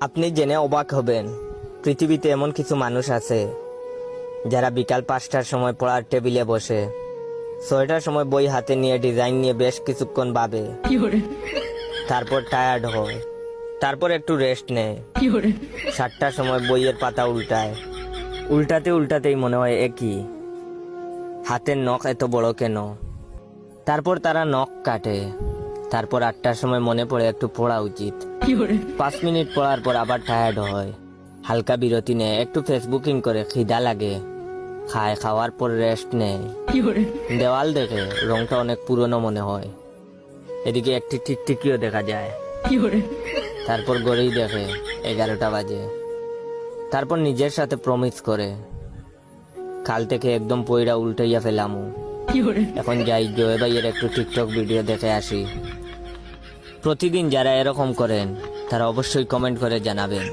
আপনি জেনে অবাক হবেন, পৃথিবীতে এমন কিছু মানুষ আছে যারা বিকাল 5টার সময় পড়ার টেবিলে বসে 6টার সময় বই হাতে নিয়ে ডিজাইন নিয়ে বেশ কিছুক্ষণ ভাবে, তারপর টায়ার্ড হয়, তারপর একটু রেস্ট নেয়। 7টার সময় বইয়ের পাতা উল্টায়, উল্টাতেই মনে হয় একই, হাতের নখ এত বড় কেন। তারপর তারা নখ কাটে, তারপর 8টার সময় মনে পড়ে একটু পড়া উচিত। 5 মিনিট পড়ার পর আবার টায়ার্ড হয়, হালকা বিরতি নেয়, একটু ফেসবুকিং করে, খিদা লাগে, খায়, খাওয়ার পর রেস্ট নেয়। দেওয়াল দেখে, রংটা অনেক পুরনো মনে হয়, এদিকে একটি টিকটিকিও দেখা যায়। তারপর গড়েই দেখে 11টা বাজে। তারপর নিজের সাথে প্রমিস করে, কাল থেকে একদম পয়রা উল্টাইয়া ফেলামু। এখন যাই জয় ভাইয়ের একটু টিকটক ভিডিও দেখে আসি। প্রতিদিন যারা এরকম করেন তারা অবশ্যই কমেন্ট করে জানাবেন।